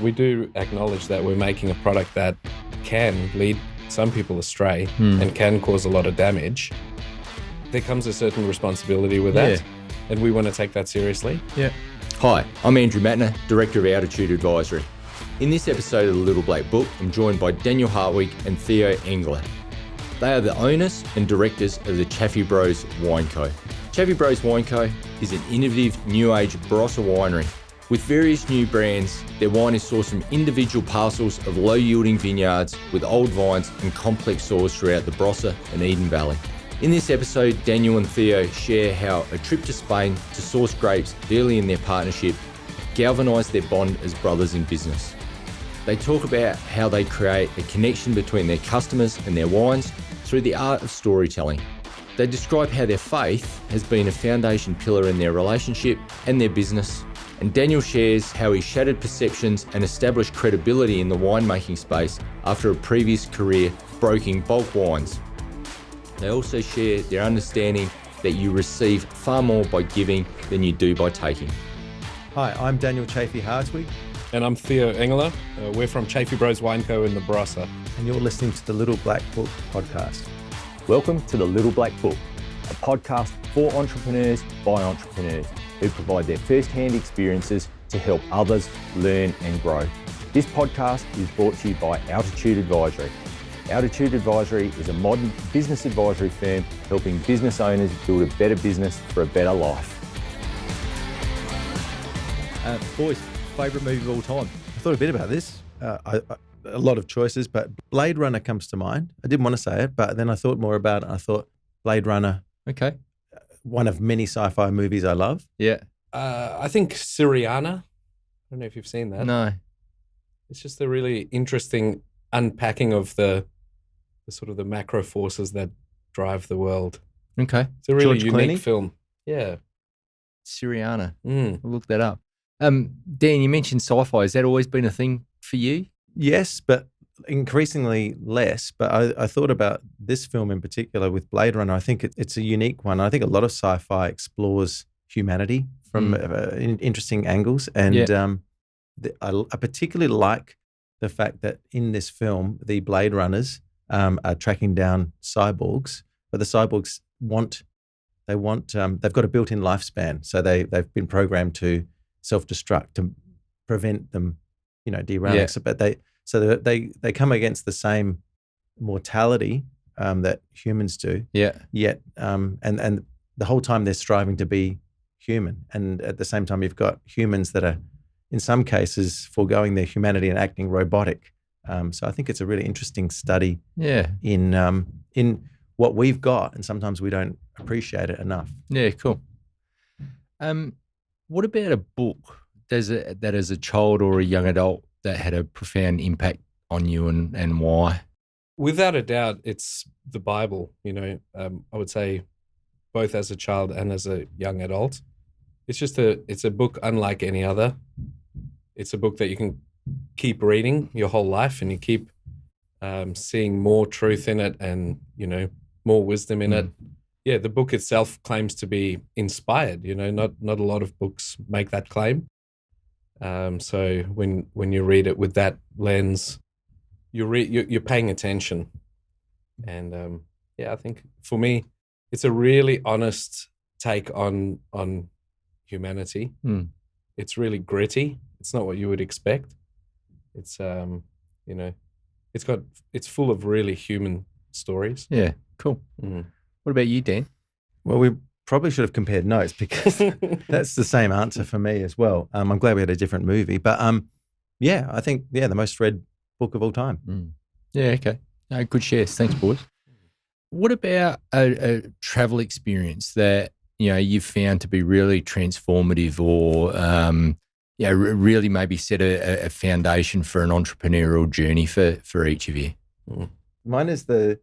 We do acknowledge that we're making a product that can lead some people astray and can cause a lot of damage. There comes a certain responsibility with that, and we want to take that seriously. Yeah. Hi, I'm Andrew Matner, Director of Altitude Advisory. In this episode of The Little Black Book, I'm joined by Daniel Hartwig and Theo Engela. They are the owners and directors of the Chaffey Bros Wine Co. Chaffey Bros Wine Co. is an innovative, new-age Barossa winery. With various new brands, their wine is sourced from individual parcels of low-yielding vineyards with old vines and complex soils throughout the Barossa and Eden Valley. In this episode, Daniel and Theo share how a trip to Spain to source grapes early in their partnership galvanised their bond as brothers in business. They talk about how they create a connection between their customers and their wines through the art of storytelling. They describe how their faith has been a foundation pillar in their relationship and their business. And Daniel shares how he shattered perceptions and established credibility in the winemaking space after a previous career broking bulk wines. They also share their understanding that you receive far more by giving than you do by taking. Hi, I'm Daniel Chaffey Hartwig. And I'm Theo Engela. We're from Chaffey Bros Wine Co in the Barossa. And you're listening to the Little Black Book podcast. Welcome to The Little Black Book, a podcast for entrepreneurs by entrepreneurs who provide their first-hand experiences to help others learn and grow. This podcast is brought to you by Altitude Advisory. Altitude Advisory is a modern business advisory firm helping business owners build a better business for a better life. Boys, favourite movie of all time? I thought a bit about this. A lot of choices, but Blade Runner comes to mind. I didn't want to say it, but then I thought more about it. I thought Blade Runner. Okay. One of many sci-fi movies I love. Yeah. I think Syriana. I don't know if you've seen that. No. It's just a really interesting unpacking of the sort of the macro forces that drive the world. Okay. It's a really George unique Clooney? film. Yeah. Syriana. I'll look that up. Dan, you mentioned sci-fi. Has that always been a thing for you? Yes, but increasingly less. But I thought about this film in particular with Blade Runner. I think it's a unique one. I think a lot of sci-fi explores humanity from interesting angles. And I particularly like the fact that in this film, the Blade Runners are tracking down cyborgs, but the cyborgs they've got a built-in lifespan. So they've been programmed to self-destruct to prevent them, derailing. Yeah. But they come against the same mortality that humans do. Yeah. Yet, and the whole time they're striving to be human, and at the same time you've got humans that are, in some cases, foregoing their humanity and acting robotic. So I think it's a really interesting study. Yeah. In what we've got, and sometimes we don't appreciate it enough. Yeah, cool. What about a book that as a child or a young adult that had a profound impact on you and why? Without a doubt, it's the Bible. I would say both as a child and as a young adult. It's a book unlike any other. It's a book that you can keep reading your whole life, and you keep seeing more truth in it, and more wisdom in it. Yeah, the book itself claims to be inspired. Not a lot of books make that claim. So when you read it with that lens, you're paying attention, and I think for me, it's a really honest take on humanity. It's really gritty. It's not what you would expect. It's it's full of really human stories. Yeah, cool. What about you, Dan? Well, we probably should have compared notes because that's the same answer for me as well. I'm glad we had a different movie, but I think the most read book of all time. Yeah, okay. No, good shares. Thanks, boys. What about a travel experience that you've found to be really transformative, or really maybe set a foundation for an entrepreneurial journey for each of you? Mine is the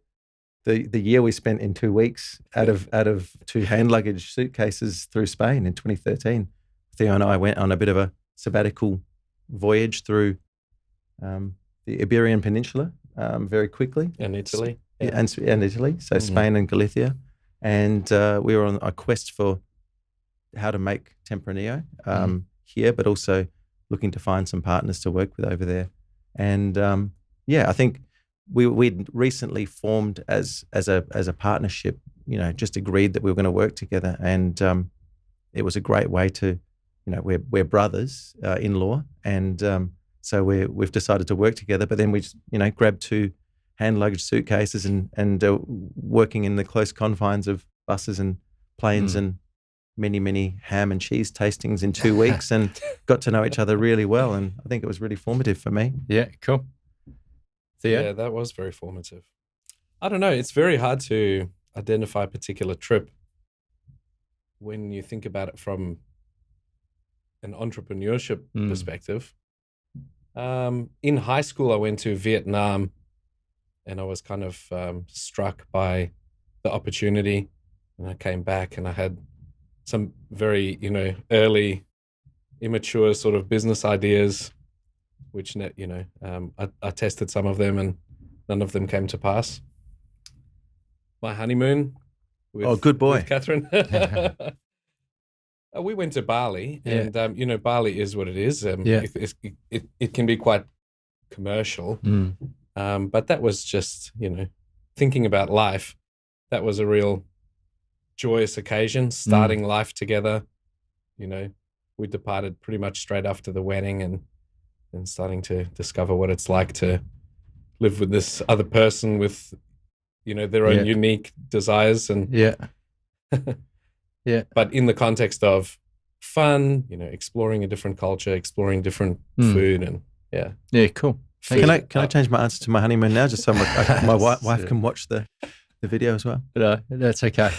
year we spent in 2 weeks out of 2 hand luggage suitcases through Spain in 2013. Theo and I went on a bit of a sabbatical voyage through the Iberian Peninsula very quickly. And Italy. And Italy, so Spain and Galicia. And we were on a quest for how to make Tempranillo here, but also looking to find some partners to work with over there. And I think we'd recently formed as a partnership. Just agreed that we were going to work together, and it was a great way to, we're brothers in law, and so we've decided to work together. But then we just, grabbed 2 hand luggage suitcases and working in the close confines of buses and planes and many ham and cheese tastings in 2 weeks, and got to know each other really well. And I think it was really formative for me. Yeah, cool. Theo? Yeah, that was very formative. I don't know. It's very hard to identify a particular trip when you think about it from an entrepreneurship perspective. In high school, I went to Vietnam, and I was kind of struck by the opportunity. And I came back, and I had some very, early, immature sort of business ideas, which, I tested some of them, and none of them came to pass. My honeymoon with, good boy. with Catherine. We went to Bali, and Bali is what it is. It can be quite commercial, but that was just thinking about life. That was a real joyous occasion, starting life together. We departed pretty much straight after the wedding, and starting to discover what it's like to live with this other person with their own unique desires, and but in the context of fun, exploring a different culture, exploring different food, and cool. Can I change my answer to my honeymoon now, just so my wife can watch the video as well? No, that's okay.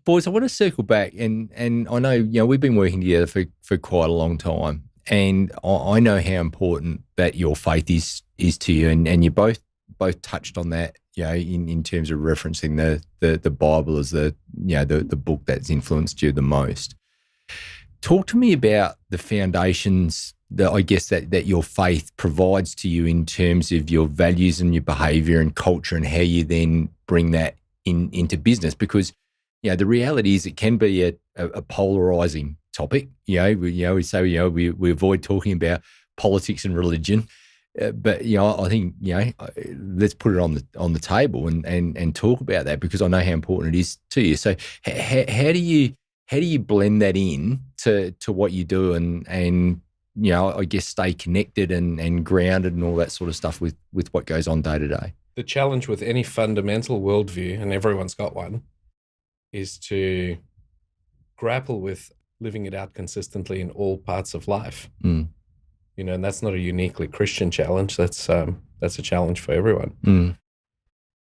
Boys, I want to circle back, and I know we've been working together for quite a long time, and I know how important that your faith is to you, and you both touched on that, in terms of referencing the Bible as the book that's influenced you the most. Talk to me about the foundations that I guess that your faith provides to you in terms of your values and your behaviour and culture, and how you then bring that into business, because the reality is it can be a polarising topic. We say we avoid talking about politics and religion. But I think let's put it on the table and talk about that, because I know how important it is to you. So how do you blend that in to what you do, and I guess stay connected and grounded and all that sort of stuff with what goes on day to day? The challenge with any fundamental worldview, and everyone's got one, is to grapple with living it out consistently in all parts of life. And that's not a uniquely Christian challenge. That's a challenge for everyone.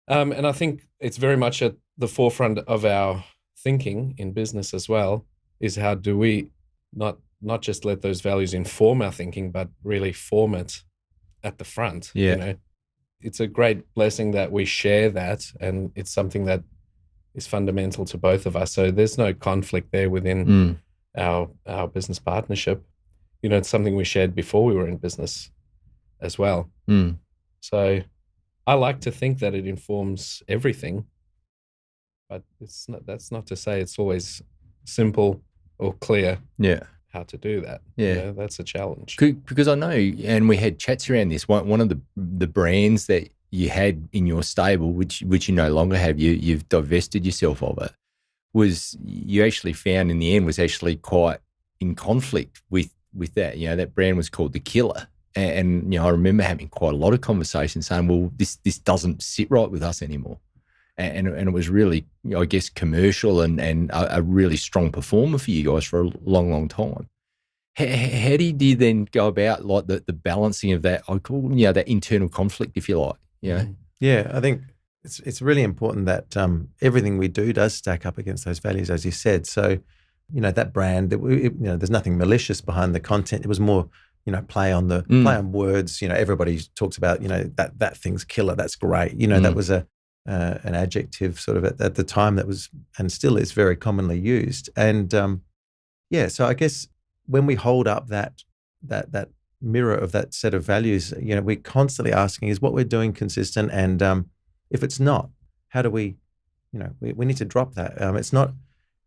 And I think it's very much at the forefront of our thinking in business as well, is how do we not just let those values inform our thinking, but really form it at the front. It's a great blessing that we share that, and it's something that is fundamental to both of us. So there's no conflict there within our business partnership. It's something we shared before we were in business as well. So I like to think that it informs everything, but that's not to say it's always simple or clear how to do that. That's a challenge. Because I know, and we had chats around this, one of the brands that you had in your stable, which you no longer have, you've divested yourself of it, was you actually found in the end was actually quite in conflict with that. That brand was called The Killer. And I remember having quite a lot of conversations saying, well, this doesn't sit right with us anymore. And it was really, I guess, commercial and a really strong performer for you guys for a long, long time. How do you then go about like the balancing of that, I call, that internal conflict, if you like? Yeah, I think it's really important that everything we do does stack up against those values, as you said. So, that brand, there's nothing malicious behind the content. It was more, play on words. Everybody talks about, that thing's killer. That's great. That was an adjective sort of at the time that was, and still is, very commonly used. And so I guess when we hold up that mirror of that set of values, we're constantly asking, is what we're doing consistent? And if it's not, how do we, we need to drop that. It's not,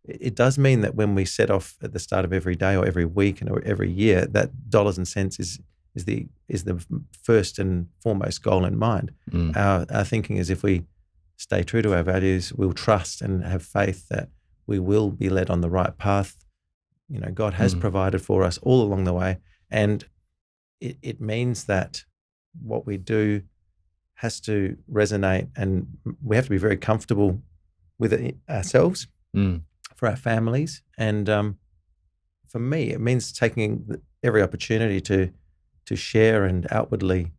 it does mean that when we set off at the start of every day or every week or every year, that dollars and cents is the first and foremost goal in mind. Our thinking is, if we stay true to our values, we'll trust and have faith that we will be led on the right path. God has provided for us all along the way, and it means that what we do has to resonate, and we have to be very comfortable with it ourselves, for our families, and for me, it means taking every opportunity to share and outwardly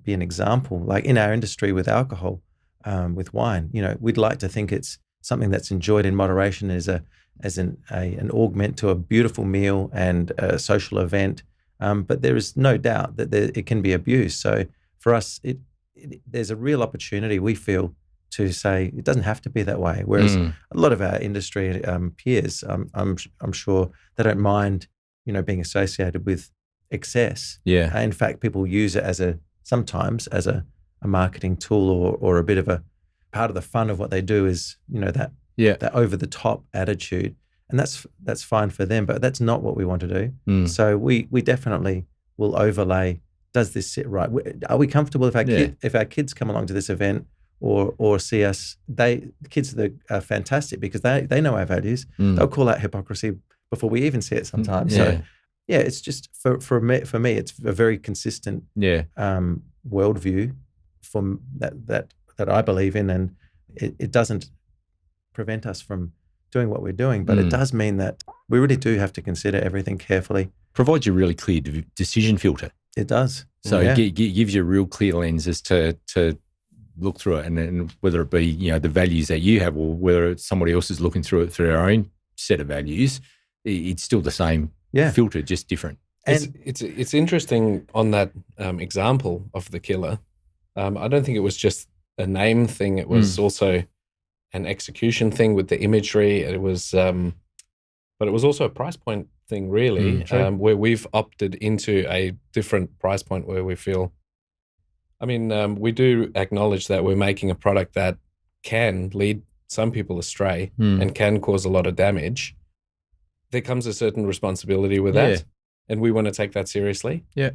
be an example. Like in our industry with alcohol, with wine, we'd like to think it's something that's enjoyed in moderation, as an augment to a beautiful meal and a social event. But there is no doubt that it can be abused. So for us, there's a real opportunity, we feel, to say it doesn't have to be that way. Whereas a lot of our industry peers, I'm sure they don't mind, being associated with excess. Yeah. In fact, people use it sometimes as a marketing tool, or a bit of a part of the fun of what they do is, that over the top attitude. And that's fine for them, but that's not what we want to do. So we definitely will overlay, does this sit right? Are we comfortable if our kids come along to this event or see us? The kids are fantastic because they know our values. They'll call out hypocrisy before we even see it sometimes. So it's just for me, it's a very consistent worldview from that I believe in, and it doesn't prevent us from doing what we're doing, but it does mean that we really do have to consider everything carefully. Provides you a really clear decision filter. It does. So it gives you a real clear lens as to look through it, and whether it be the values that you have, or whether somebody else is looking through it through their own set of values, it's still the same filter, just different. And it's interesting on that example of the killer. I don't think it was just a name thing; it was also an execution thing with the imagery. It was, but it was also a price point thing, really, where we've opted into a different price point where we feel. I mean, we do acknowledge that we're making a product that can lead some people astray and can cause a lot of damage. There comes a certain responsibility with that, and we want to take that seriously. Yeah.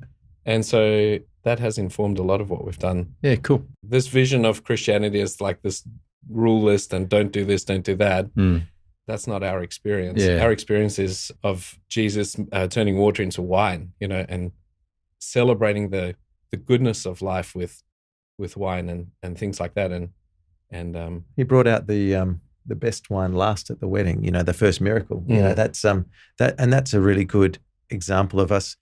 And so that has informed a lot of what we've done. Yeah, cool. This vision of Christianity as like this rule list and don't do this, don't do that. That's not our experience. Our experience is of Jesus turning water into wine, and celebrating the goodness of life with wine and things like that. And he brought out the best wine last at the wedding. The first miracle. That's that's a really good example of us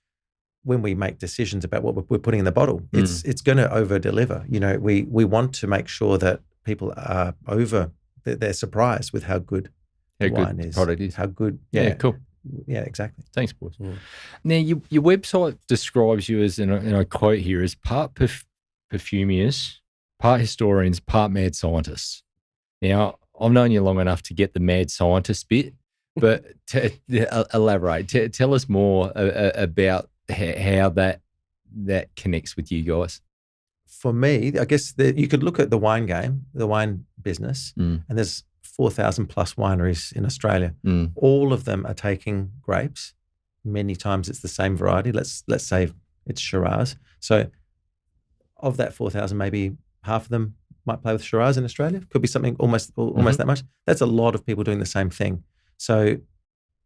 when we make decisions about what we're putting in the bottle. It's going to over deliver. We want to make sure that people are they're surprised with how good wine is. Product is. How good. Yeah, cool. Yeah, exactly. Thanks, boys. Now, your website describes you as, and I quote here, as part perfumers, part historians, part mad scientists. Now, I've known you long enough to get the mad scientist bit, but elaborate. Tell us more about how that connects with you guys. For me, I guess you could look at the wine game, the wine business, and there's 4,000 plus wineries in Australia. All of them are taking grapes. Many times it's the same variety. Let's say it's Shiraz. So of that 4,000, maybe half of them might play with Shiraz in Australia. Could be something almost that much. That's a lot of people doing the same thing. So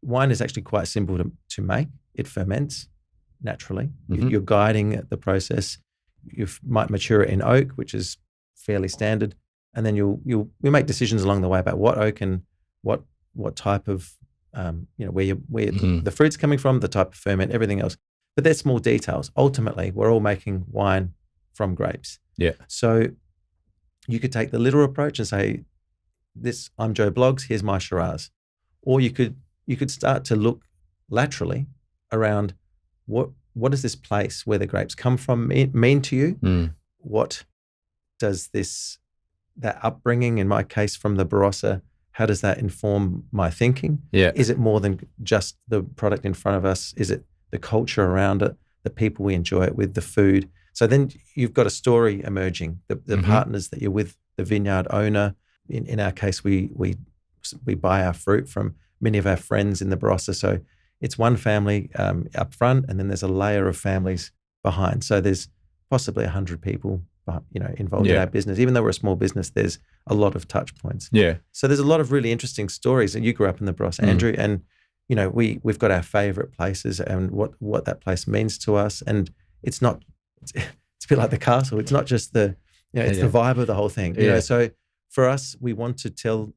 wine is actually quite simple to make. It ferments naturally. You're guiding the process. You might mature it in oak, which is fairly standard. And then you'll make decisions along the way about what oak and what type of where the fruit's coming from, the type of ferment, everything else. But they're small details. Ultimately, we're all making wine from grapes. Yeah. So you could take the literal approach and say, I'm Joe Bloggs, here's my Shiraz. Or you could start to look laterally around what does this place where the grapes come from mean to you? What does that upbringing, in my case from the Barossa, how does that inform my thinking? Yeah. Is it more than just the product in front of us? Is it the culture around it, the people we enjoy it with, the food? So then you've got a story emerging, the partners that you're with, the vineyard owner. In our case, we we buy our fruit from many of our friends in the Barossa. So it's one family up front, and then there's a layer of families behind. So there's possibly 100 people, involved in our business. Even though we're a small business, there's a lot of touch points. Yeah. So there's a lot of really interesting stories. And you grew up in the Barossa, Andrew, and we've got our favorite places and what that place means to us. And it's not, it's a bit like the castle. It's not just the vibe of the whole thing. You know, so for us, we want to tell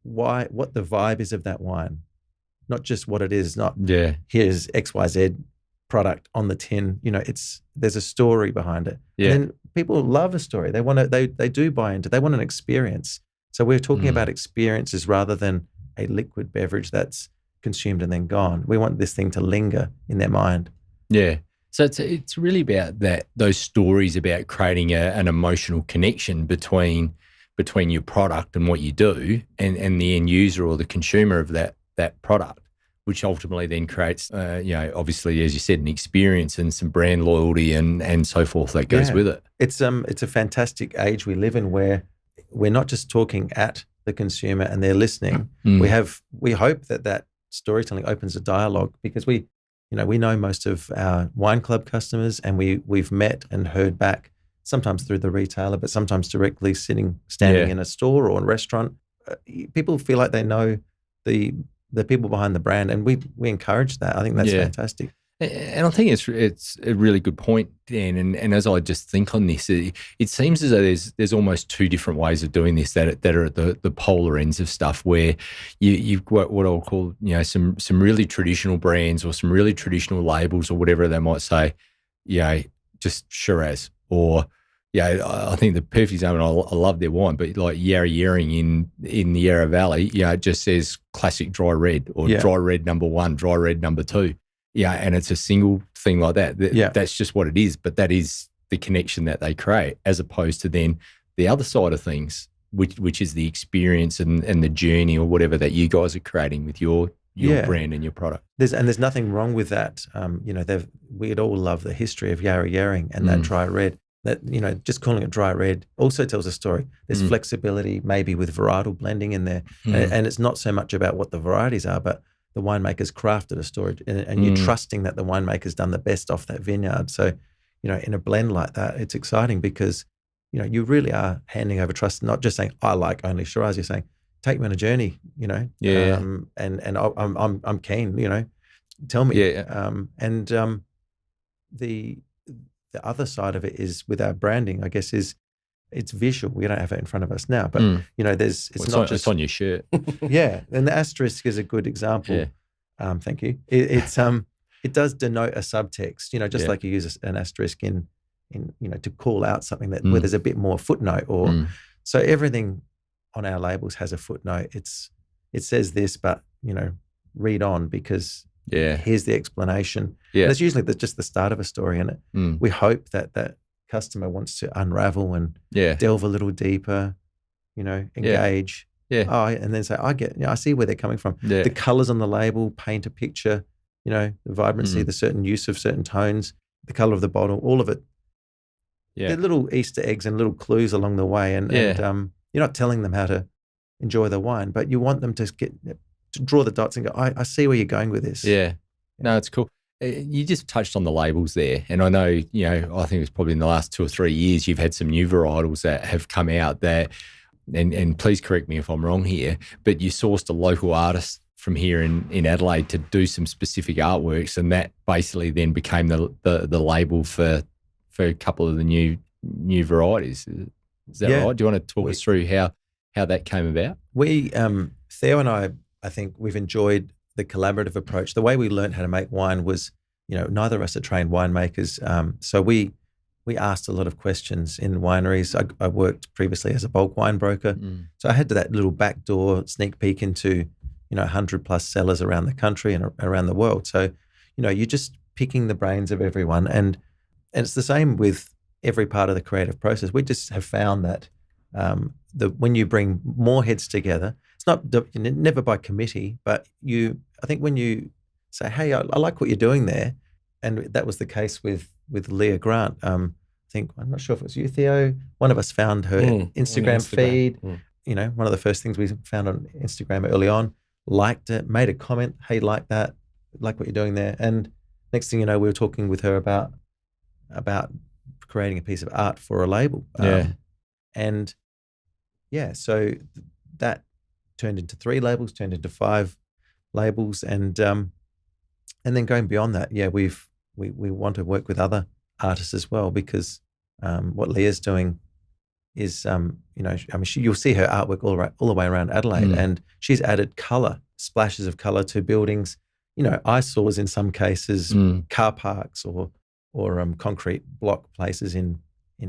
what the vibe is of that wine, not just what it is. Not here's XYZ product on the tin. There's a story behind it. Yeah. And then people love a story. They want to. They do buy into. They want an experience. So we're talking about experiences rather than a liquid beverage that's consumed and then gone. We want this thing to linger in their mind. Yeah. So it's really about those stories about creating an emotional connection between your product and what you do and the end user or the consumer of that product, which ultimately then creates, obviously, as you said, an experience and some brand loyalty and so forth that goes with it. It's a fantastic age we live in where we're not just talking at the consumer and they're listening. We hope that storytelling opens a dialogue, because we know most of our wine club customers, and we've met and heard back, sometimes through the retailer, but sometimes directly standing in a store or a restaurant. People feel like they know the people behind the brand, and we encourage that. I think that's fantastic. And I think it's a really good point, Dan. And as I just think on this, it seems as though there's almost two different ways of doing this that are at the polar ends of stuff, where you've got what I'll call some really traditional brands or some really traditional labels or whatever they might say, just Shiraz, or I think the perfect example, I love their wine, but like Yarra Yering in the Yarra Valley, it just says classic dry red or dry red number 1, dry red number 2. Yeah, and it's a single thing like that. That's just what it is, but that is the connection that they create, as opposed to then the other side of things, which is the experience and the journey or whatever that you guys are creating with your brand and your product. There's nothing wrong with that. We'd all love the history of Yarra Yering and that dry red. That, just calling it dry red also tells a story. There's flexibility maybe with varietal blending in there. And it's not so much about what the varieties are, but the winemaker's crafted a story, and you're trusting that the winemaker's done the best off that vineyard. So, in a blend like that, it's exciting because, you really are handing over trust, not just saying, I like only Shiraz. You're saying, take me on a journey, and I'm keen, tell me. The other side of it is with our branding, I guess, is it's visual. We don't have it in front of us now, but it's on your shirt. Yeah, and the asterisk is a good example. Yeah. Thank you. It does denote a subtext. Just like you use an asterisk in to call out something that where there's a bit more footnote, or so everything on our labels has a footnote. It says this, but read on, because here's the explanation. Yeah, and it's usually just the start of a story, and we hope that customer wants to unravel and delve a little deeper, engage. Yeah. Oh, and then say, I see where they're coming from. Yeah. The colors on the label paint a picture, the vibrancy, the certain use of certain tones, the color of the bottle, all of it. Yeah. They're little Easter eggs and little clues along the way. And you're not telling them how to enjoy the wine, but you want them to draw the dots and go, I see where you're going with this. Yeah. No, it's cool. You just touched on the labels there, and I know, I think it's probably in the last 2 or 3 years you've had some new varietals that have come out that, and please correct me if I'm wrong here, but you sourced a local artist from here in Adelaide to do some specific artworks, and that basically then became the label for a couple of the new varieties. Is that right? Do you want to talk us through how that came about? We, Theo and I think we've enjoyed the collaborative approach. The way we learned how to make wine was, neither of us are trained winemakers. So we asked a lot of questions in wineries. I worked previously as a bulk wine broker. So I had that little backdoor sneak peek into, 100 plus cellars around the country and around the world. So, you're just picking the brains of everyone. And it's the same with every part of the creative process. We just have found that when you bring more heads together, it's not never by committee, but I think when you say, hey, I like what you're doing there, and that was the case with Leah Grant. I think, I'm not sure if it was you, Theo. One of us found her Instagram feed. one of the first things we found on Instagram early on, liked it, made a comment, hey, like that, like what you're doing there. And next thing you know, we were talking with her about creating a piece of art for a label. And so that turned into 3 labels, turned into 5 labels, and then going beyond that, we want to work with other artists as well, because what Leah's doing is, you'll see her artwork all the way around Adelaide, and she's added color, splashes of color to buildings, eyesores in some cases, car parks or concrete block places in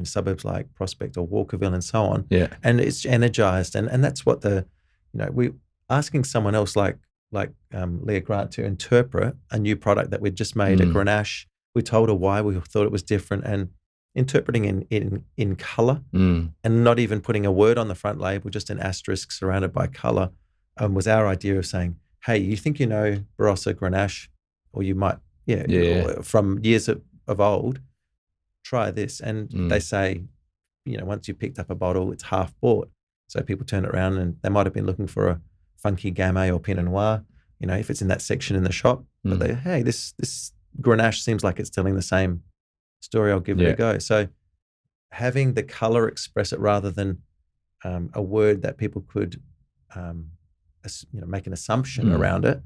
suburbs like Prospect or Walkerville and so on. Yeah. And it's energized. And that's what we asking someone else like Leah Grant to interpret a new product that we'd just made, a Grenache. We told her why we thought it was different, and interpreting in color and not even putting a word on the front label, just an asterisk surrounded by color, was our idea of saying, hey, you think Barossa Grenache, or you might, from years of old, try this. And they say, once you picked up a bottle, it's half bought. So people turn it around and they might have been looking for a funky Gamay or Pinot Noir, if it's in that section in the shop. But this Grenache seems like it's telling the same story, I'll give it a go. So having the color express it rather than a word that people could make an assumption around it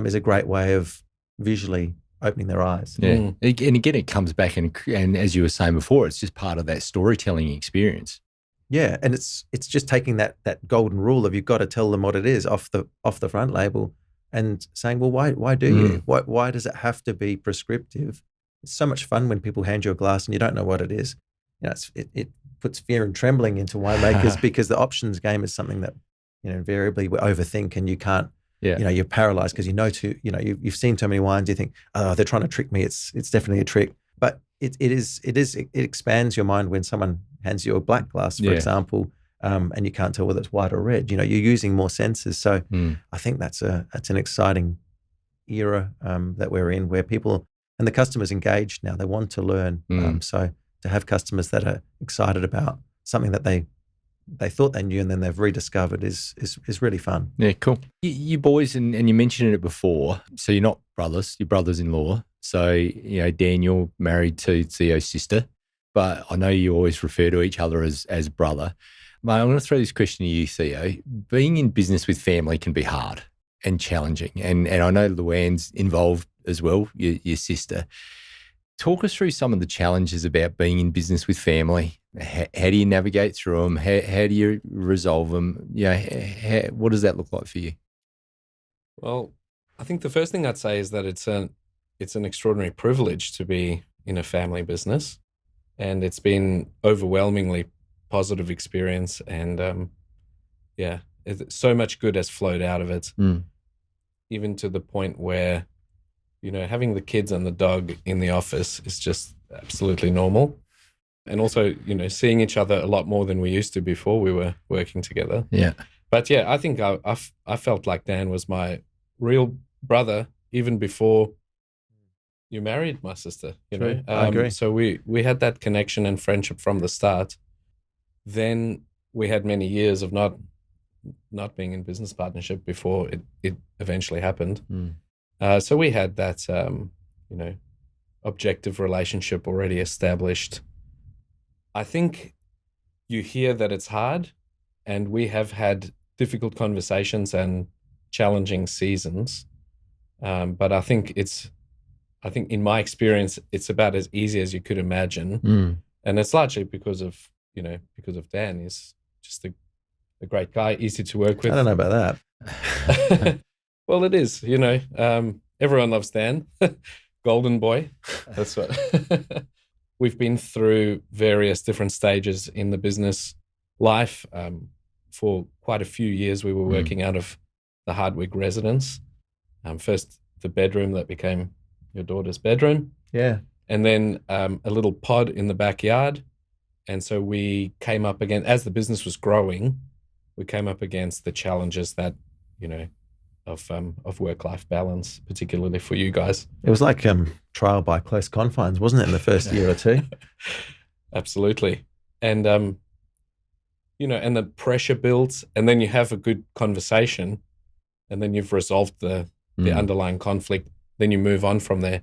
is a great way of visually opening their eyes. And again, it comes back and as you were saying before, it's just part of that storytelling experience. Yeah, and it's just taking that golden rule of, you've got to tell them what it is off the front label, and saying, well, why do you? Why does it have to be prescriptive? It's so much fun when people hand you a glass and you don't know what it is. It puts fear and trembling into winemakers because the options game is something that invariably we overthink, and you can't. You're paralyzed because you've seen too many wines. You think, oh, they're trying to trick me. It's definitely a trick. But it expands your mind when someone hands you a black glass, for example, and you can't tell whether it's white or red. You're using more senses. So I think that's an exciting era that we're in, where people and the customers engaged now. They want to learn. So to have customers that are excited about something that they thought they knew and then they've rediscovered is really fun. Yeah, cool. You boys, and you mentioned it before, so you're not brothers, you're brothers-in-law. So, Daniel married to Theo's sister, but I know you always refer to each other as brother. Mate, I'm going to throw this question to you, Theo. Being in business with family can be hard and challenging, and I know Luann's involved as well, your sister. Talk us through some of the challenges about being in business with family. How do you navigate through them? How do you resolve them? What does that look like for you? Well, I think the first thing I'd say is that it's an extraordinary privilege to be in a family business, and it's been overwhelmingly positive experience, and so much good has flowed out of it, even to the point where having the kids and the dog in the office is just absolutely normal. And also, seeing each other a lot more than we used to before we were working together. Yeah. But I think I felt like Dan was my real brother even before you married my sister, True. I agree. So we had that connection and friendship from the start. Then we had many years of not being in business partnership before it eventually happened. So we had that, objective relationship already established. I think you hear that it's hard, and we have had difficult conversations and challenging seasons. But I think in my experience, it's about as easy as you could imagine. And it's largely because of Dan. He's just a great guy, easy to work with. I don't know about that. Well, it is, everyone loves Dan, golden boy. That's what we've been through various different stages in the business life. For quite a few years, we were working out of the Hartwig residence. First, the bedroom that became your daughter's bedroom. Yeah. And then a little pod in the backyard. And so we came up against, as the business was growing, we came up against the challenges that, of work-life balance, particularly for you guys. It was like trial by close confines, wasn't it, in the first year or two? Absolutely. And and the pressure builds, and then you have a good conversation, and then you've resolved the underlying conflict, then you move on from there.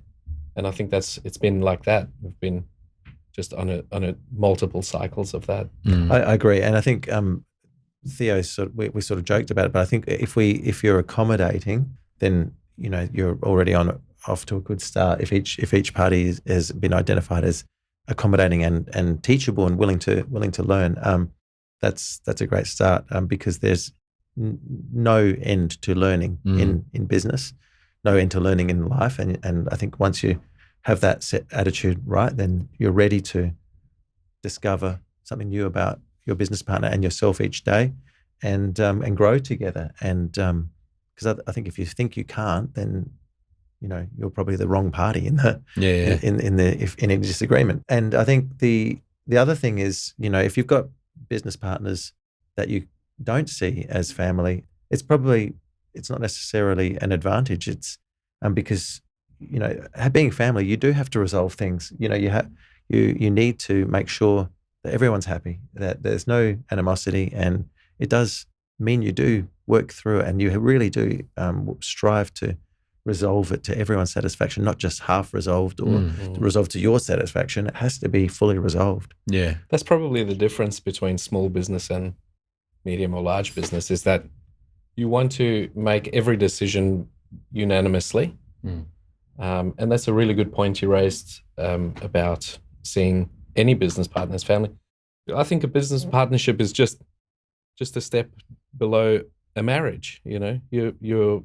And I think it's been like that. We've been just on a multiple cycles of that. I agree. And I think Theo we sort of joked about it, but I think if you're accommodating, then you're already off to a good start. If each party has been identified as accommodating and teachable and willing to learn, that's a great start, because there's no end to learning in business, no end to learning in life, and I think once you have that set attitude right, then you're ready to discover something new about your business partner and yourself each day, and grow together. And because I think if you think you can't, then you're probably the wrong party in any disagreement. And I think the other thing is, if you've got business partners that you don't see as family, it's not necessarily an advantage. It's because being family, you do have to resolve things. You need to make sure that everyone's happy, that there's no animosity, and it does mean you do work through it, and you really do strive to resolve it to everyone's satisfaction, not just half resolved or resolved to your satisfaction. It has to be fully resolved. Yeah. That's probably the difference between small business and medium or large business, is that you want to make every decision unanimously. And that's a really good point you raised about seeing any business partner as family. I think a business partnership is just a step below a marriage. You're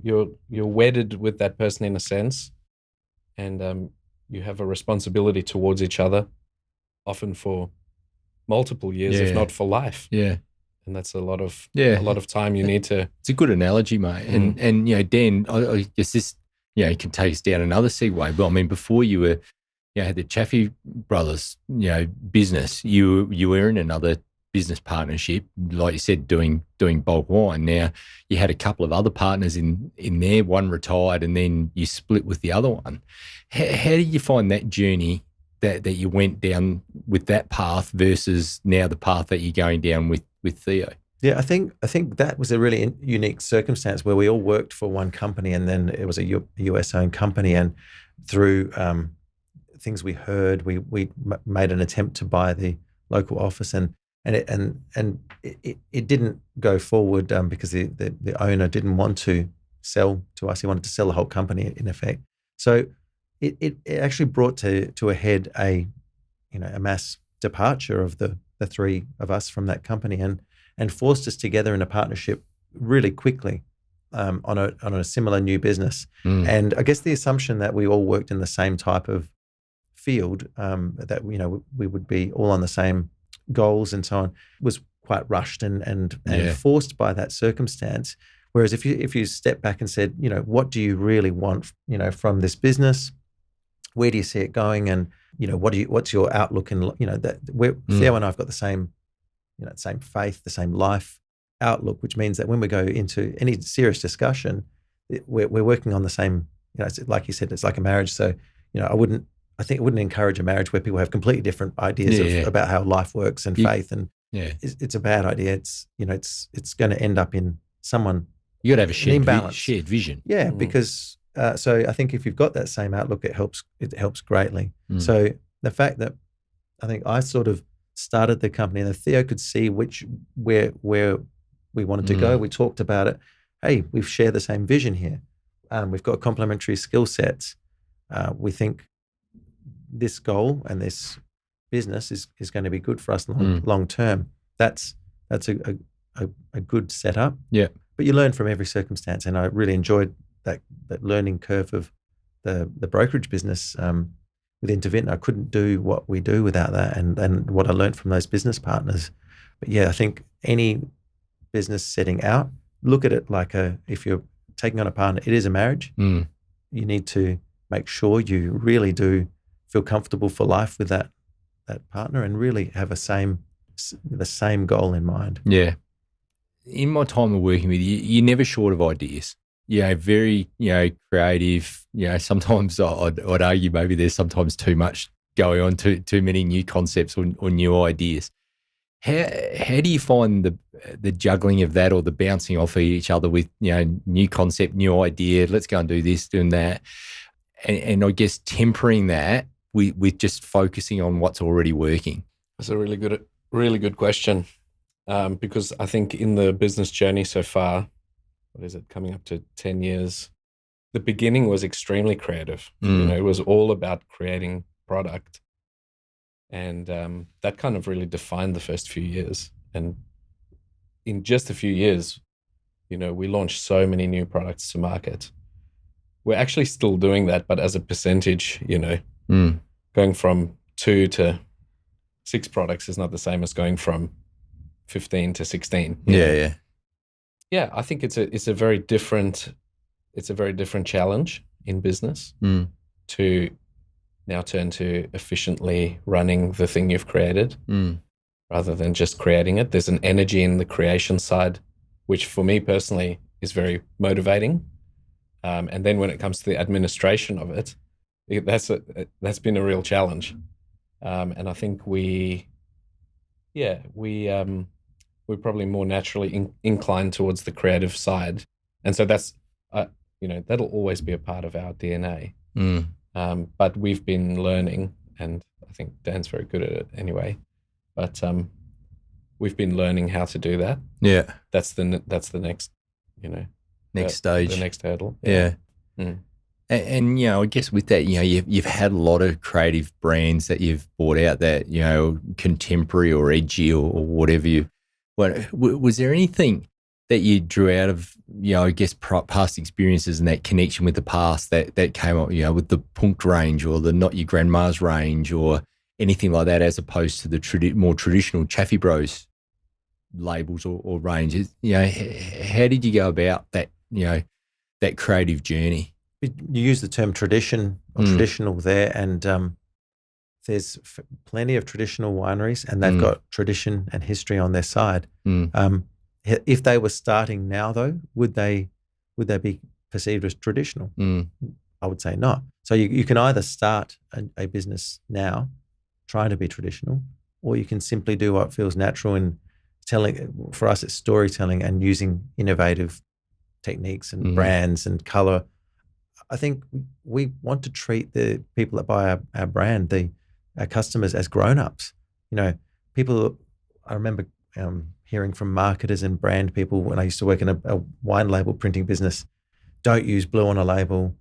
wedded with that person in a sense, and you have a responsibility towards each other, often for multiple years, if not for life. Yeah. And that's a lot of time you need to. It's a good analogy, mate. And Dan, I guess this can take us down another segue. But I mean, before you were had the Chaffey Brothers business, you were in another business partnership, like you said, doing bulk wine. Now you had a couple of other partners in there. One retired, and then you split with the other one. How did you find that journey that you went down with that path versus now the path that you're going down with Theo? Yeah, I think that was a really unique circumstance where we all worked for one company, and then it was a US-owned company, and through things we heard, we made an attempt to buy the local office, and it didn't go forward because the owner didn't want to sell to us. He wanted to sell the whole company in effect. So it actually brought to a head a mass departure of the three of us from that company, and forced us together in a partnership really quickly on a similar new business. And I guess the assumption that we all worked in the same type of field, that we would be all on the same goals and so on, was quite rushed and forced by that circumstance. Whereas if you step back and said, what do you really want, from this business? Where do you see it going? And what's your outlook? And Theo and I've got the same, same faith, the same life outlook, which means that when we go into any serious discussion, we're working on the same. Like you said, it's like a marriage. So I wouldn't encourage a marriage where people have completely different ideas about how life works and faith, and it's a bad idea. It's it's going to end up in someone. You got to have a shared vision. Yeah, because so I think if you've got that same outlook, it helps greatly. So the fact that I think I sort of started the company, and Theo could see where we wanted to go. We talked about it. Hey, we've shared the same vision here. We've got complementary skill sets. We think this goal and this business is going to be good for us long term. That's a good setup. Yeah. But you learn from every circumstance, and I really enjoyed that learning curve of the brokerage business with Intervent. I couldn't do what we do without that, and what I learned from those business partners. But yeah, I think any business setting out, look at it like if you're taking on a partner, it is a marriage. You need to make sure you really do feel comfortable for life with that partner, and really have the same goal in mind. Yeah. In my time of working with you, you're never short of ideas. Very, creative. Sometimes I'd argue maybe there's sometimes too much going on, too many new concepts or new ideas. How do you find the juggling of that, or the bouncing off of each other with, new concept, new idea, let's go and do this, doing that, and I guess tempering that with just focusing on what's already working? That's a really good question, because I think in the business journey so far, what is it, coming up to 10 years, the beginning was extremely creative. It was all about creating product. And that kind of really defined the first few years. And in just a few years, we launched so many new products to market. We're actually still doing that, but as a percentage, going from 2 to 6 products is not the same as going from 15 to 16. Yeah, I think it's a very different challenge in business to now turn to efficiently running the thing you've created rather than just creating it. There's an energy in the creation side, which for me personally is very motivating. And then when it comes to the administration of it, that's been a real challenge. And I think we're probably more naturally inclined towards the creative side. And so that's, that'll always be a part of our DNA. But we've been learning, and I think Dan's very good at it anyway. But we've been learning how to do that. Yeah, that's the next, next stage, the next hurdle. Yeah. And I guess with that, you've had a lot of creative brands that you've brought out that contemporary or edgy or whatever. Was there anything that you drew out of, I guess, past experiences and that connection with the past that came up, with the Punk range or the Not Your Grandma's range or anything like that, as opposed to the more traditional Chaffey Bros labels or ranges? How did you go about that, that creative journey? You use the term tradition or traditional there, and there's plenty of traditional wineries, and they've got tradition and history on their side. If they were starting now, though, would they be perceived as traditional? I would say not. So you can either start a business now trying to be traditional, or you can simply do what feels natural in telling. For us, it's storytelling and using innovative techniques and brands and color. I think we want to treat the people that buy our brand, our customers, as grown-ups. People, I remember hearing from marketers and brand people when I used to work in a wine label printing business, don't use blue on a label.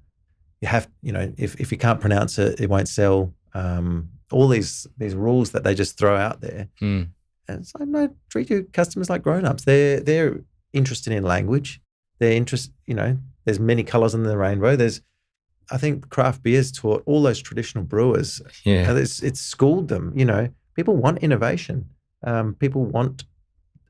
You have, if you can't pronounce it, it won't sell. All these rules that they just throw out there. And it's like, no, treat your customers like grown-ups. They're interested in language. They're interested, there's many colors in the rainbow. I think craft beer's taught all those traditional brewers. Yeah. It's schooled them, people want innovation. People want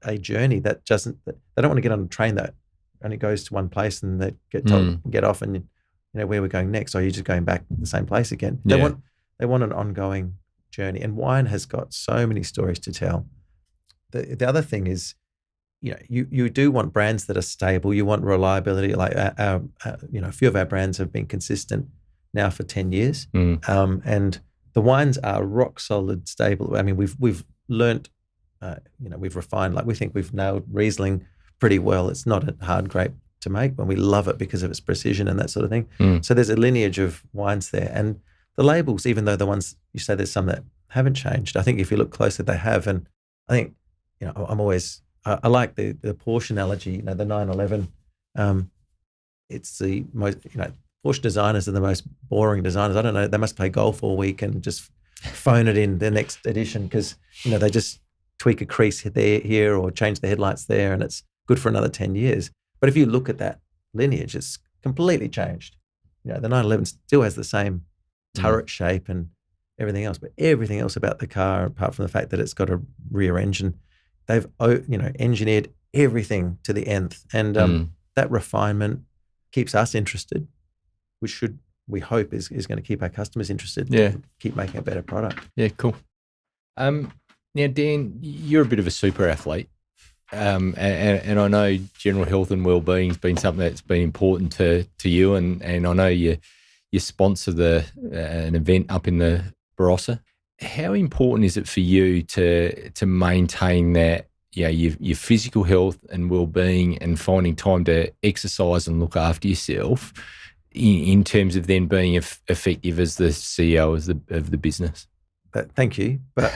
a journey that doesn't, they don't want to get on a train that only goes to one place and they get told, get off and, where we're going next. Or you're just going back to the same place again. They want an ongoing journey. And wine has got so many stories to tell. The other thing is, you do want brands that are stable. You want reliability. Like a few of our brands have been consistent now for 10 years. And the wines are rock solid, stable. I mean, we've learnt, we've refined, like we think we've nailed Riesling pretty well. It's not a hard grape to make, but we love it because of its precision and that sort of thing. So there's a lineage of wines there. And the labels, even though the ones you say there's some that haven't changed, I think if you look closer, they have. And I think, I like the Porsche analogy, the 911. It's the most, Porsche designers are the most boring designers. I don't know, they must play golf all week and just phone it in their next edition because, they just tweak a crease here or change the headlights there and it's good for another 10 years. But if you look at that lineage, it's completely changed. The 911 still has the same turret shape and everything else, but everything else about the car, apart from the fact that it's got a rear engine, they've engineered everything to the nth, and that refinement keeps us interested, which we hope is going to keep our customers interested. Yeah, keep making a better product. Yeah, cool. Now, Dan, you're a bit of a super athlete, and I know general health and well-being has been something that's been important to you, and I know you sponsor an event up in the Barossa. how important is it for you to maintain that, your physical health and well-being, and finding time to exercise and look after yourself in terms of then being effective as the CEO of the business? Thank you, but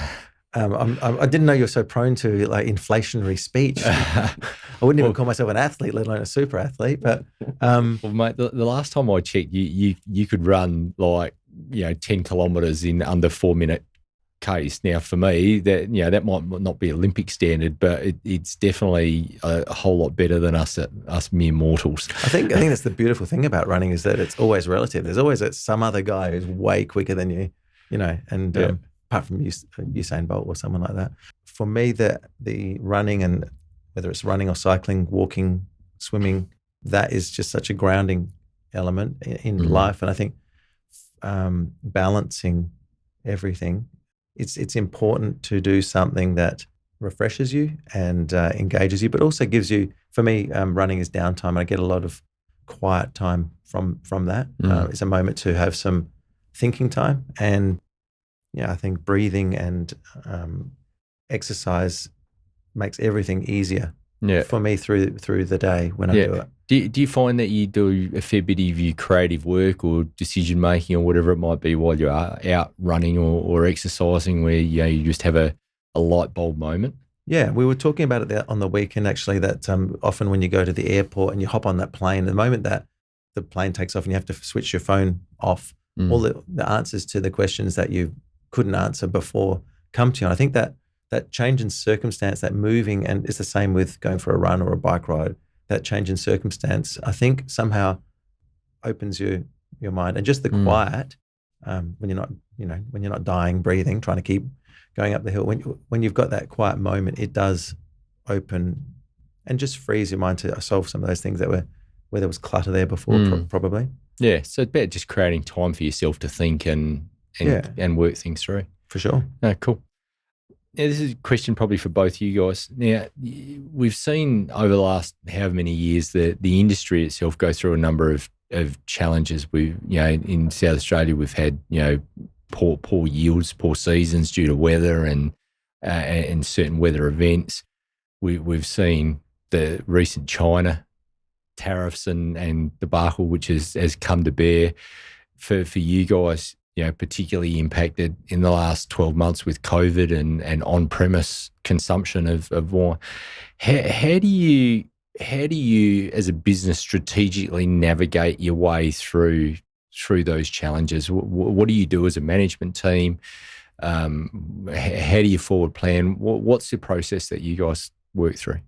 I didn't know you were so prone to like inflationary speech. I wouldn't even call myself an athlete, let alone a super athlete. But well, mate, the last time I checked, you could run like 10 kilometres in under 4 minute case. Now, for me, that might not be Olympic standard, but it's definitely a whole lot better than us mere mortals. I think that's the beautiful thing about running, is that it's always relative. There's always some other guy who's way quicker than you, and apart from Usain Bolt or someone like that. For me, the running, and whether it's running or cycling, walking, swimming, that is just such a grounding element in life. And I think balancing everything, it's important to do something that refreshes you and engages you, but also gives you, for me, running is downtime. I get a lot of quiet time from that. It's a moment to have some thinking time. And I think breathing and exercise makes everything easier for me through the day when I do it. Do you find that you do a fair bit of your creative work or decision making or whatever it might be while you're out running or exercising, where you just have a light bulb moment? Yeah, we were talking about it there on the weekend, actually, that often when you go to the airport and you hop on that plane, the moment that the plane takes off and you have to switch your phone off, all the answers to the questions that you couldn't answer before come to you. And I think that change in circumstance, that moving, and it's the same with going for a run or a bike ride, that change in circumstance, I think somehow opens your mind. And just the quiet, when you're not dying, breathing, trying to keep going up the hill, when you've got that quiet moment, it does open and just frees your mind to solve some of those things where there was clutter there before, probably. Yeah, so it's about just creating time for yourself to think and work things through. For sure. Oh, cool. Now, this is a question probably for both you guys. Now, we've seen over the last however many years the industry itself go through a number of challenges. In South Australia, we've had poor yields, poor seasons due to weather and certain weather events. We've seen the recent China tariffs and debacle, which has come to bear for you guys. Particularly impacted in the last 12 months with COVID and on-premise consumption of wine. How do you as a business strategically navigate your way through those challenges? What do you do as a management team? How do you forward plan? What's the process that you guys work through?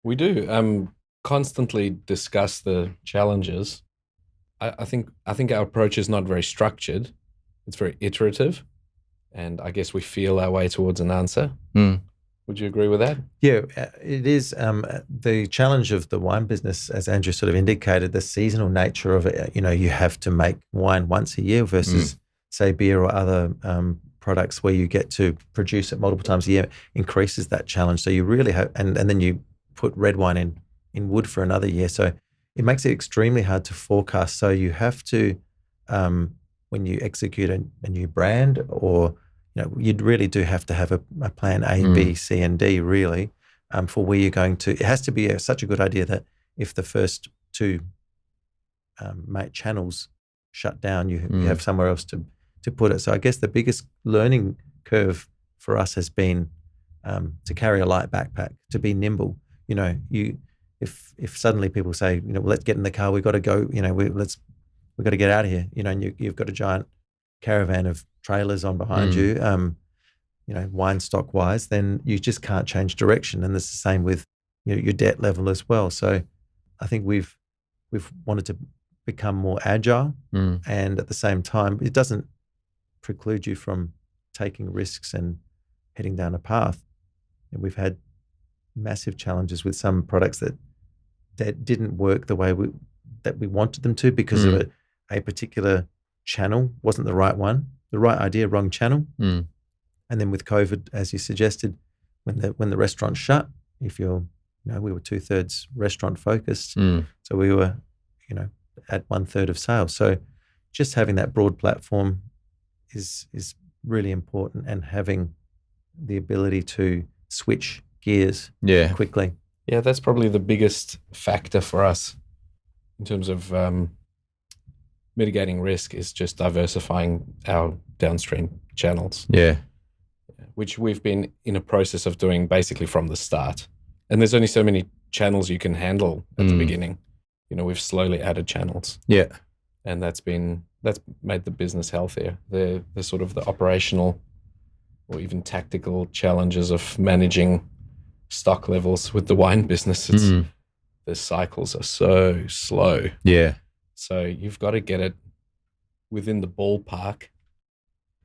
We do constantly discuss the challenges. I think our approach is not very structured. It's very iterative, and I guess we feel our way towards an answer. Would you agree with that? Yeah, it is. The challenge of the wine business, as Andrew sort of indicated, the seasonal nature of it, you have to make wine once a year versus, say, beer or other products where you get to produce it multiple times a year, increases that challenge. So you really have, and then you put red wine in wood for another year. So it makes it extremely hard to forecast. So you have to, when you execute a new brand, or you really do have to have a plan A, B, C, and D really for where you're going to. It has to be such a good idea that if the first two channels shut down, you have somewhere else to put it. So I guess the biggest learning curve for us has been to carry a light backpack, to be nimble. If suddenly people say, let's get in the car, we've got to go, we've got to get out of here, and you've got a giant caravan of trailers on behind you, wine stock wise, then you just can't change direction. And it's the same with your debt level as well. So I think we've wanted to become more agile, and at the same time, it doesn't preclude you from taking risks and heading down a path. And we've had massive challenges with some products that didn't work the way we wanted them to because of a particular channel wasn't the right one, the right idea, wrong channel. And then with COVID, as you suggested, when the restaurant shut, we were 2/3 restaurant focused, so we were, at 1/3 of sales. So just having that broad platform is really important, and having the ability to switch gears Yeah. quickly. Yeah, that's probably the biggest factor for us in terms of mitigating risk, is just diversifying our downstream channels, Yeah. which we've been in a process of doing basically from the start. And there's only so many channels you can handle at the beginning. We've slowly added channels. Yeah. And that's made the business healthier. The sort of the operational or even tactical challenges of managing stock levels with the wine business, the cycles are so slow. Yeah. So you've got to get it within the ballpark.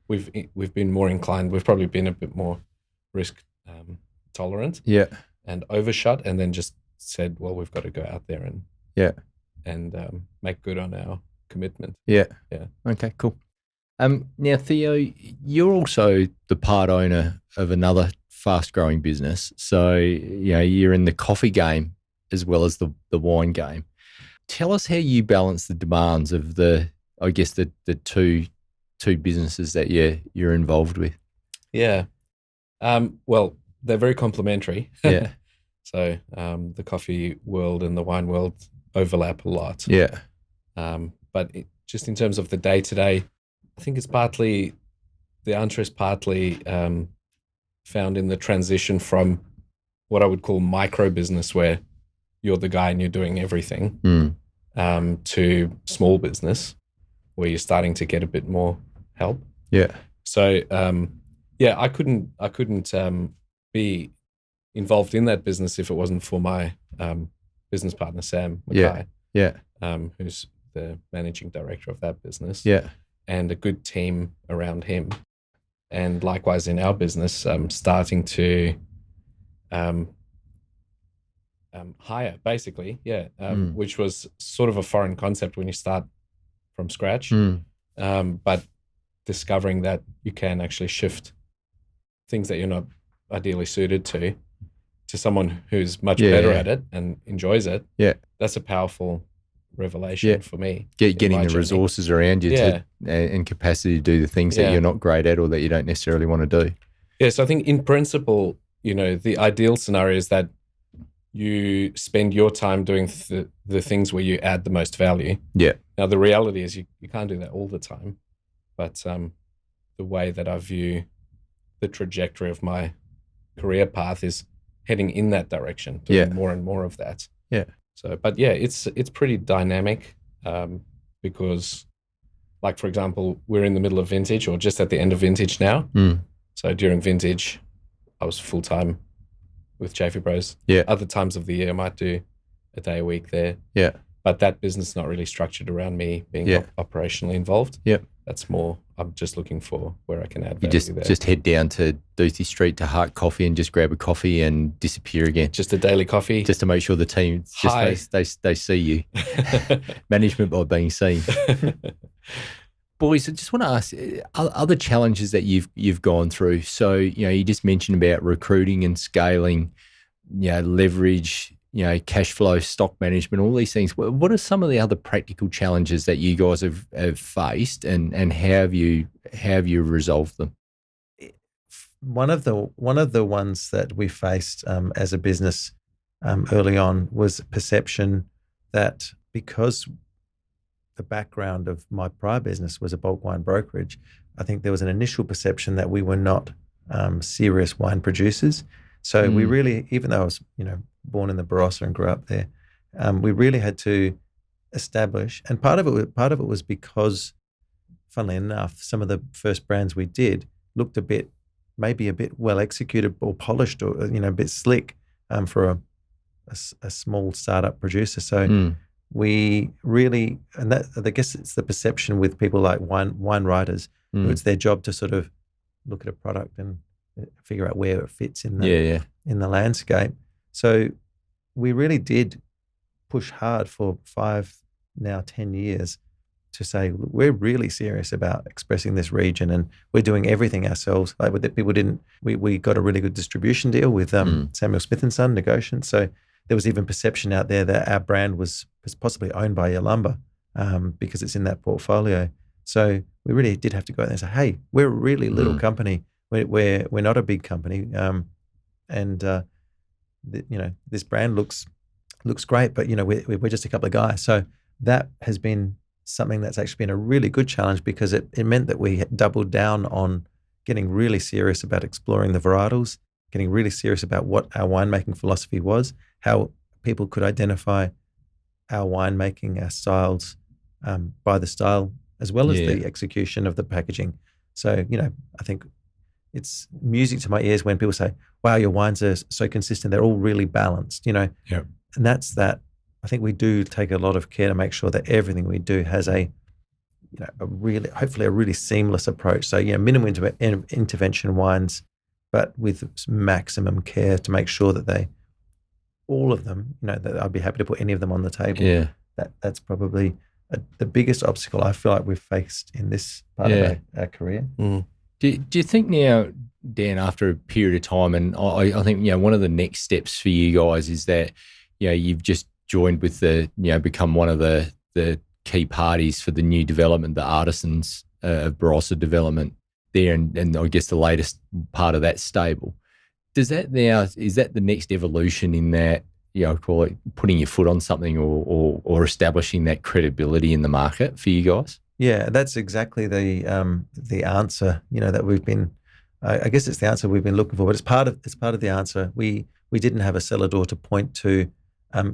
We've been more inclined. We've probably been a bit more risk tolerant. Yeah. And overshot, and then just said, well, we've got to go out there and make good on our commitment. Yeah. Yeah. Okay, cool. Now, Theo, you're also the part owner of another fast-growing business. So, you're in the coffee game as well as the wine game. Tell us how you balance the demands of the two businesses that you're involved with. Yeah. Well, they're very complementary. Yeah. So the coffee world and the wine world overlap a lot. Yeah. But just in terms of the day-to-day, I think the answer is partly found in the transition from what I would call micro business, where you're the guy and you're doing everything, to small business, where you're starting to get a bit more help. Yeah. So, I couldn't be involved in that business if it wasn't for my business partner, Sam Mackay, who's the managing director of that business, and a good team around him. And likewise in our business, starting to hire, basically, which was sort of a foreign concept when you start from scratch, but discovering that you can actually shift things that you're not ideally suited to someone who's much better at it and enjoys it. Yeah, that's a powerful revelation for me. Getting the resources around you and capacity to do the things that you're not great at or that you don't necessarily want to do. Yeah, so I think in principle, the ideal scenario is that you spend your time doing the things where you add the most value. Yeah. Now, the reality is you can't do that all the time, but the way that I view the trajectory of my career path is heading in that direction, doing more and more of that. Yeah. So, but it's pretty dynamic because, like, for example, we're in the middle of vintage or just at the end of vintage now. So during vintage, I was full-time with Chaffey Bros. Yeah. Other times of the year, I might do a day a week there. Yeah. But that business is not really structured around me being operationally involved. Yeah. That's more, I'm just looking for where I can add value. You just head down to Duthie Street to Hart Coffee and just grab a coffee and disappear again. Just a daily coffee. Just to make sure the team, they see you. Management by being seen. Boys, I just want to ask, other challenges that you've gone through. So, you just mentioned about recruiting and scaling, leverage, cash flow, stock management, all these things. What are some of the other practical challenges that you guys have faced, and how have you resolved them? One of the ones that we faced as a business early on was perception that because the background of my prior business was a bulk wine brokerage, I think there was an initial perception that we were not serious wine producers. So we really, even though I was, born in the Barossa and grew up there, we really had to establish. And part of it was because, funnily enough, some of the first brands we did looked maybe a bit well executed or polished, or a bit slick for a small startup producer. So we really, and that, I guess it's the perception with people like wine writers, who it's their job to sort of look at a product and figure out where it fits in the landscape. So we really did push hard for 5, now 10 years to say, we're really serious about expressing this region, and we're doing everything ourselves. Like we got a really good distribution deal with Samuel Smith & Son, Negociant. So there was even perception out there that our brand was possibly owned by Yalumba because it's in that portfolio. So we really did have to go out there and say, hey, we're a really little company. We're not a big company. This brand looks great, but we're just a couple of guys. So that has been something that's actually been a really good challenge, because it meant that we doubled down on getting really serious about exploring the varietals, getting really serious about what our winemaking philosophy was, how people could identify our winemaking, our styles, by the style as well as the execution of the packaging. So, I think it's music to my ears when people say, wow, your wines are so consistent. They're all really balanced, And that's that. I think we do take a lot of care to make sure that everything we do has hopefully a really seamless approach. So, minimal intervention wines, but with maximum care to make sure that all of them, that I'd be happy to put any of them on the table. Yeah. That's probably the biggest obstacle I feel like we've faced in this part of our career. Mm. Do you think now, Dan, after a period of time, and I think, one of the next steps for you guys is that, you've just joined with become one of the key parties for the new development, the artisans of Barossa development there, and I guess the latest part of that stable. Is that the next evolution in that, call it putting your foot on something or establishing that credibility in the market for you guys? Yeah, that's exactly the answer, that we've been, I guess it's the answer we've been looking for, but it's part of the answer. We didn't have a cellar door to point to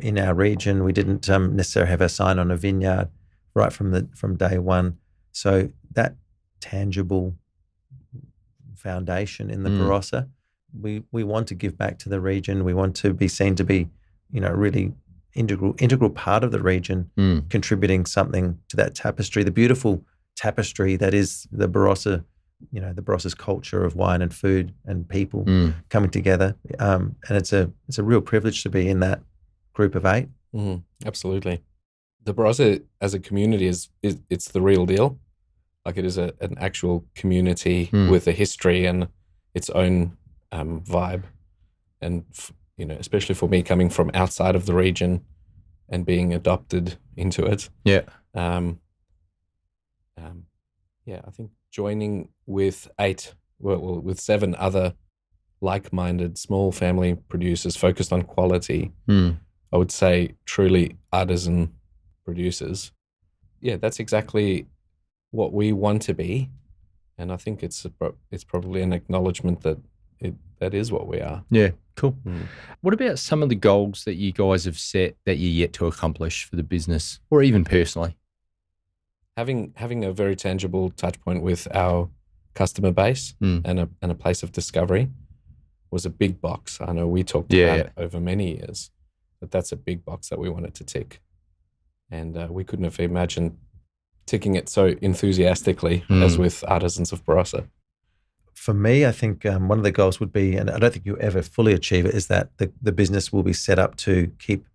in our region. We didn't necessarily have a sign on a vineyard right from day one. So that tangible foundation in the Barossa, we want to give back to the region. We want to be seen to be, really integral part of the region, contributing something to that tapestry, the beautiful tapestry that is the Barossa, the Barossa's culture of wine and food and people coming together. And it's a real privilege to be in that group of 8. Absolutely. The Barossa as a community it's the real deal. Like, it is an actual community with a history and its own vibe. And, especially for me coming from outside of the region and being adopted into it. Yeah. I think joining with 7 other like-minded small family producers focused on quality, I would say truly artisan producers. Yeah, that's exactly what we want to be. And I think it's probably an acknowledgement that that is what we are. Yeah, cool. What about some of the goals that you guys have set that you're yet to accomplish for the business, or even personally? Having a very tangible touch point with our customer base and a place of discovery was a big box. I know we talked about it over many years, but that's a big box that we wanted to tick. And we couldn't have imagined ticking it so enthusiastically as with Artisans of Barossa. For me, I think one of the goals would be, and I don't think you'll ever fully achieve it, is that the business will be set up to keep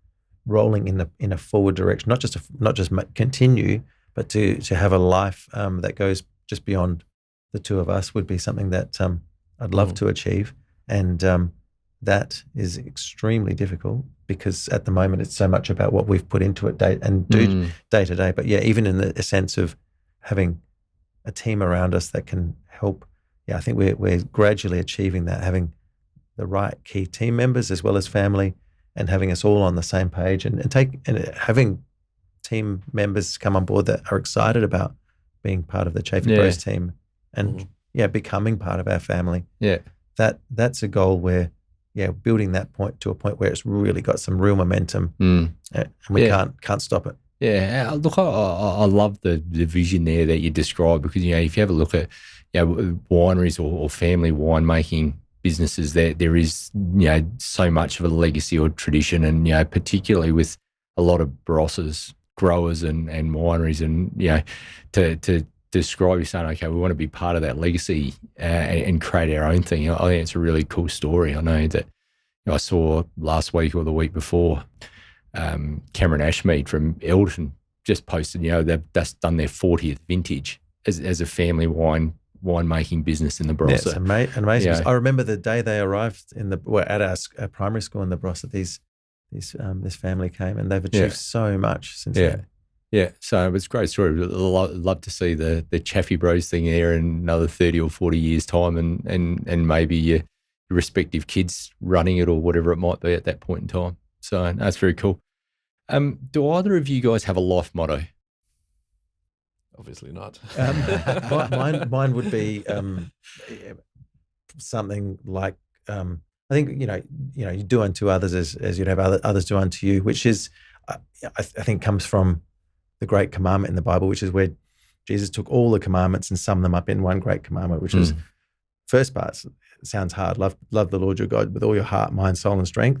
rolling in a forward direction, not just continue, but to have a life that goes just beyond the two of us, would be something that I'd love to achieve. And that is extremely difficult, because at the moment it's so much about what we've put into it day to day. But yeah, even in the sense of having a team around us that can help, I think we're gradually achieving that, having the right key team members as well as family, and having us all on the same page, and having team members come on board that are excited about being part of the Chaffey Bros team and becoming part of our family. Yeah, that's a goal where building that point to a point where it's really got some real momentum, and we can't stop it. Yeah, look, I love the vision there that you described, because if you have a look at wineries or family winemaking businesses, there is so much of a legacy or tradition, and particularly with a lot of Barossa's growers and wineries, and to describe you saying, okay, we want to be part of that legacy and create our own thing. I think it's a really cool story. I know that I saw last week or the week before, Cameron Ashmead from Elderton just posted, they've just done their 40th vintage as a family winemaking business in the Barossa. Yeah, it's amazing. I remember the day they arrived at our primary school in the Barossa. This family came, and they've achieved so much since then. Yeah, so it's a great story. Love to see the Chaffey Bros thing there in another 30 or 40 years' time, and maybe your respective kids running it or whatever it might be at that point in time. So that's very cool. Do either of you guys have a life motto? Obviously not. Mine would be something like I think you do unto others as you'd have others do unto you, which is I think comes from the great commandment in the Bible, which is where Jesus took all the commandments and summed them up in one great commandment, which is first part sounds hard, love the Lord your God with all your heart, mind, soul, and strength.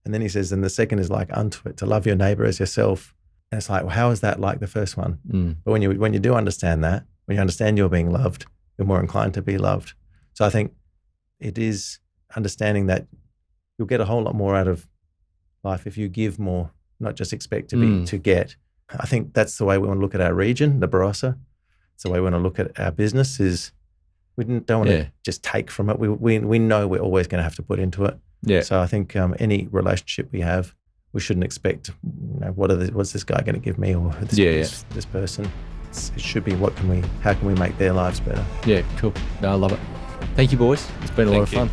And then he says, and the second is like unto it, to love your neighbor as yourself. And it's like, well, how is that like the first one? But when you do understand that, when you understand you're being loved, you're more inclined to be loved. So I think it is understanding that you'll get a whole lot more out of life if you give more, not just expect to get. I think that's the way we want to look at our region, the Barossa. It's the way we want to look at our business is we don't want to just take from it. We know we're always going to have to put into it. Yeah. So I think any relationship we have, we shouldn't expect, what's this guy going to give me or this person. It should be how can we make their lives better? Yeah, cool. No, I love it. Thank you, boys. It's been a lot of fun.